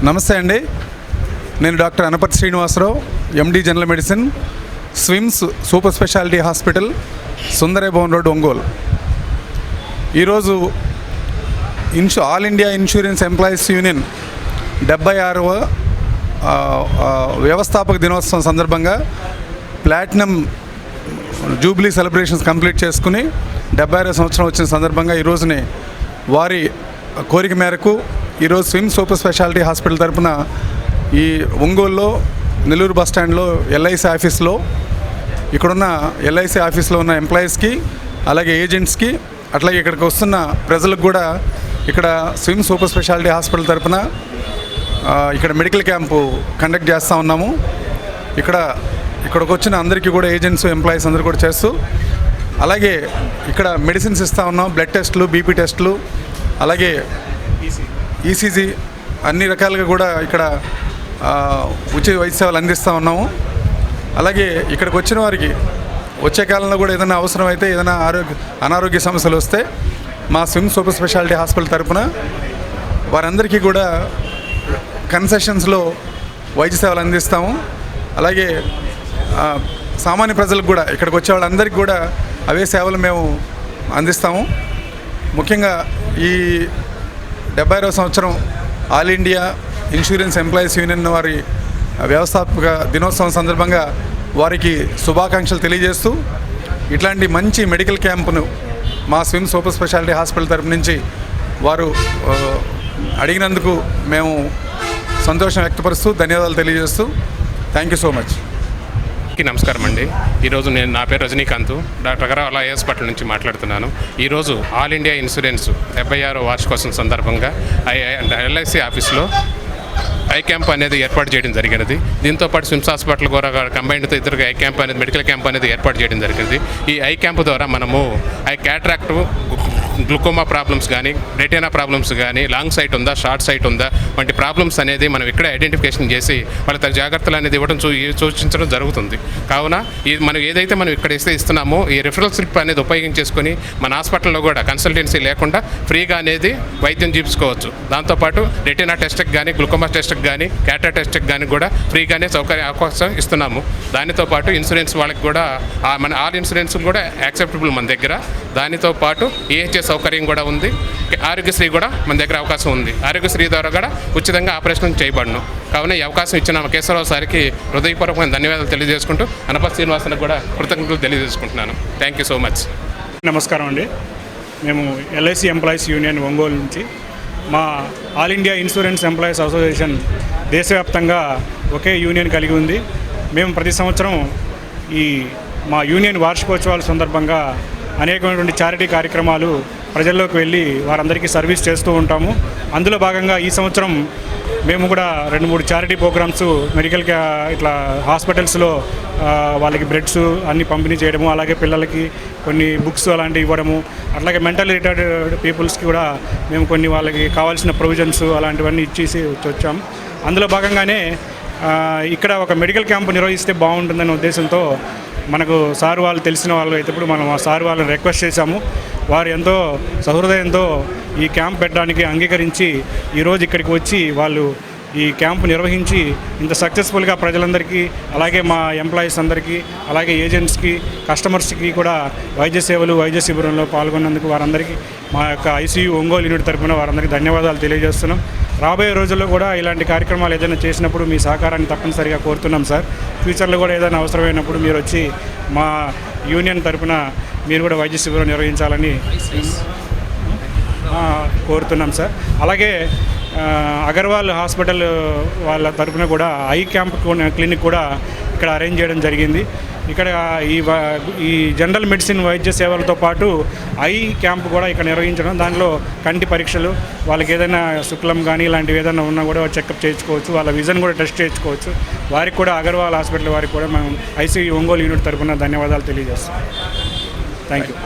నమస్తే అండి. నేను doctor Anaparthi Srinivasarao, MD general medicine, SVIMS super speciality hospital, Sundarayya Bhavan road, Ongole. ఈరోజు all India insurance employees union 76వ వ్యవస్థాపక దినోత్సవం సందర్భంగా ప్లాటినం జూబ్లీ సెలబ్రేషన్స్ కంప్లీట్ చేసుకుని 76వ సంవత్సరం వచ్చిన సందర్భంగా ఈరోజుని వారి కోరిక మేరకు ఈరోజు స్విమ్ సూపర్ స్పెషాలిటీ హాస్పిటల్ తరఫున ఈ ఒంగోలులో నెల్లూరు బస్ స్టాండ్లో ఎల్ఐసి ఆఫీస్లో ఇక్కడున్న ఎల్ఐసి ఆఫీస్లో ఉన్న ఎంప్లాయీస్కి, అలాగే ఏజెంట్స్కి, అట్లాగే ఇక్కడికి వస్తున్న ప్రజలకు కూడా ఇక్కడ స్విమ్ సూపర్ స్పెషాలిటీ హాస్పిటల్ తరఫున ఇక్కడ మెడికల్ క్యాంపు కండక్ట్ చేస్తూ ఉన్నాము. ఇక్కడికి వచ్చిన అందరికీ కూడా ఏజెంట్స్, ఎంప్లాయీస్ అందరూ కూడా చేస్తూ, అలాగే ఇక్కడ మెడిసిన్స్ ఇస్తూ ఉన్నాం. బ్లడ్ టెస్టులు, బీపీ టెస్టులు, అలాగే ఈసీజీ అన్ని రకాలుగా కూడా ఇక్కడ ఉచిత వైద్య సేవలు అందిస్తూ ఉన్నాము. అలాగే ఇక్కడికి వచ్చిన వారికి వచ్చే కాలంలో కూడా ఏదైనా అవసరం అయితే, ఏదైనా అనారోగ్య సమస్యలు వస్తే మా స్విమ్ సూపర్ స్పెషాలిటీ హాస్పిటల్ తరఫున వారందరికీ కూడా కన్సెషన్స్లో వైద్య సేవలు అందిస్తాము. అలాగే సామాన్య ప్రజలకు కూడా, ఇక్కడికి వచ్చే వాళ్ళందరికీ కూడా అవే సేవలు మేము అందిస్తాము. ముఖ్యంగా ఈ 76వ సంవత్సరం all India insurance employees union వారి వ్యవస్థాపక దినోత్సవం సందర్భంగా వారికి శుభాకాంక్షలు తెలియజేస్తూ, ఇట్లాంటి మంచి మెడికల్ క్యాంపును మా స్విమ్ సూపర్ స్పెషాలిటీ హాస్పిటల్ తరపు నుంచి వారు అడిగినందుకు మేము సంతోషం వ్యక్తపరుస్తూ ధన్యవాదాలు తెలియజేస్తూ థ్యాంక్ యూ సో మచ్. నమస్కారం అండి. ఈరోజు నా పేరు Rajinikanth, doctor Agarwal eye hospital నుంచి మాట్లాడుతున్నాను. ఈరోజు ఆల్ ఇండియా ఇన్సూరెన్స్ 76వ వార్షికోత్సవం సందర్భంగా ఎల్ఐసి ఆఫీస్లో ఐ క్యాంప్ అనేది ఏర్పాటు చేయడం జరిగినది. దీంతోపాటు స్విమ్స్ హాస్పిటల్ కూడా కంబైన్డ్తో ఇద్దరు ఐ క్యాంప్ అనేది, మెడికల్ క్యాంప్ అనేది ఏర్పాటు చేయడం జరిగింది. ఈ ఐ క్యాంప్ ద్వారా మనము క్యాటరాక్ట్, గ్లూకోమా ప్రాబ్లమ్స్ కానీ, రెటీనా ప్రాబ్లమ్స్ కానీ, లాంగ్ సైట్ ఉందా, షార్ట్ సైట్ ఉందా వంటి ప్రాబ్లమ్స్ అనేది మనం ఇక్కడే ఐడెంటిఫికేషన్ చేసి వాళ్ళ తగ్గ జాగ్రత్తలు అనేది ఇవ్వడం సూచించడం జరుగుతుంది. కావున మనం ఏదైతే మనం ఇక్కడ ఇస్తున్నామో ఈ రిఫరల్ స్లిప్ అనేది ఉపయోగించేసుకొని మన హాస్పిటల్లో కూడా కన్సల్టెన్సీ లేకుండా ఫ్రీగా అనేది వైద్యం చూపించుకోవచ్చు. దాంతోపాటు రెటీనా టెస్ట్కి కానీ, గ్లూకోమా టెస్ట్కి కానీ, క్యాటరా టెస్ట్కి కానీ కూడా ఫ్రీగానే అవకాశం ఇస్తున్నాము. దానితో పాటు ఇన్సూరెన్స్ వాళ్ళకి కూడా మన ఆల్ ఇన్సూరెన్స్ కూడా యాక్సెప్టబుల్ మన దగ్గర. దానితో పాటు ఈహెచ్ఎస్ సౌకర్యం కూడా ఉంది. ఆరోగ్యశ్రీ కూడా మన దగ్గర అవకాశం ఉంది. ఆరోగ్యశ్రీ ద్వారా కూడా ఉచితంగా ఆపరేషన్ చేయబడను. కావున ఈ అవకాశం ఇచ్చిన కేశవరావు సార్కి హృదయపూర్వకమైన ధన్యవాదాలు తెలియజేసుకుంటూ అనపర్తి శ్రీనివాసరావు కూడా కృతజ్ఞతలు తెలియజేసుకుంటున్నాను. Thank you so much. నమస్కారం అండి. మేము ఎల్ఐసి ఎంప్లాయీస్ యూనియన్ ఒంగోలు నుంచి, మా all India insurance employees association దేశవ్యాప్తంగా ఒకే యూనియన్ కలిగి ఉంది. మేము ప్రతి సంవత్సరం మా యూనియన్ వార్షికోత్సవాల సందర్భంగా అనేకమైనటువంటి చారిటీ కార్యక్రమాలు ప్రజల్లోకి వెళ్ళి వారందరికీ సర్వీస్ చేస్తూ ఉంటాము. అందులో భాగంగా ఈ సంవత్సరం మేము కూడా 2-3 చారిటీ ప్రోగ్రామ్స్ ఇట్లా హాస్పిటల్స్లో వాళ్ళకి బ్రెడ్స్ అన్నీ పంపిణీ చేయడము, అలాగే పిల్లలకి కొన్ని బుక్స్ అలాంటివి ఇవ్వడము, అట్లాగే మెంటల్ రిటార్డ్ పీపుల్స్కి కూడా మేము కొన్ని వాళ్ళకి కావాల్సిన ప్రొవిజన్స్ అలాంటివన్నీ ఇచ్చేసి వచ్చాము. అందులో భాగంగానే ఇక్కడ ఒక మెడికల్ క్యాంపు నిర్వహిస్తే బాగుంటుందనే ఉద్దేశంతో మనకు సార్ వాళ్ళు తెలిసిన వాళ్ళు అయితే ఇప్పుడు మనం ఆ సార్ వాళ్ళని రిక్వెస్ట్ చేశాము. వారు ఎంతో సహృదయంతో ఈ క్యాంప్ పెట్టడానికి అంగీకరించి ఈరోజు ఇక్కడికి వచ్చి వాళ్ళు ఈ క్యాంపు నిర్వహించి ఇంత సక్సెస్ఫుల్గా ప్రజలందరికీ, అలాగే మా ఎంప్లాయీస్ అందరికీ, అలాగే ఏజెంట్స్కి, కస్టమర్స్కి కూడా వైద్య సేవలు, వైద్య శిబిరంలో పాల్గొన్నందుకు వారందరికీ మా యొక్క ఐసీయూ ఒంగోలు యూనిట్ తరఫున వారందరికీ ధన్యవాదాలు తెలియజేస్తున్నాం. రాబోయే రోజుల్లో కూడా ఇలాంటి కార్యక్రమాలు ఏదైనా చేసినప్పుడు మీ సహకారాన్ని తప్పనిసరిగా కోరుతున్నాం సార్. ఫ్యూచర్లో కూడా ఏదైనా అవసరమైనప్పుడు మీరు వచ్చి మా యూనియన్ తరఫున మీరు కూడా వైద్య శిబిరం నిర్వహించాలని కోరుతున్నాం సార్. అలాగే అగర్వాల్ హాస్పిటల్ వాళ్ళ తరఫున కూడా ఐ క్యాంప్ క్లినిక్ కూడా ఇక్కడ అరేంజ్ చేయడం జరిగింది. ఇక్కడ ఈ జనరల్ మెడిసిన్ వైద్య సేవలతో పాటు ఐ క్యాంప్ కూడా ఇక్కడ నిర్వహించడం, దాంట్లో కంటి పరీక్షలు, వాళ్ళకి ఏదైనా శుక్లం కానీ ఇలాంటివి ఏదైనా ఉన్నా కూడా చెకప్ చేయించుకోవచ్చు, వాళ్ళ విజన్ కూడా టెస్ట్ చేయించుకోవచ్చు. వారికి కూడా అగర్వాల్ హాస్పిటల్ వారికి కూడా మనం ఐసీయూ ఒంగోలు యూనిట్ తరఫున ధన్యవాదాలు తెలియజేస్తాం. Thank you.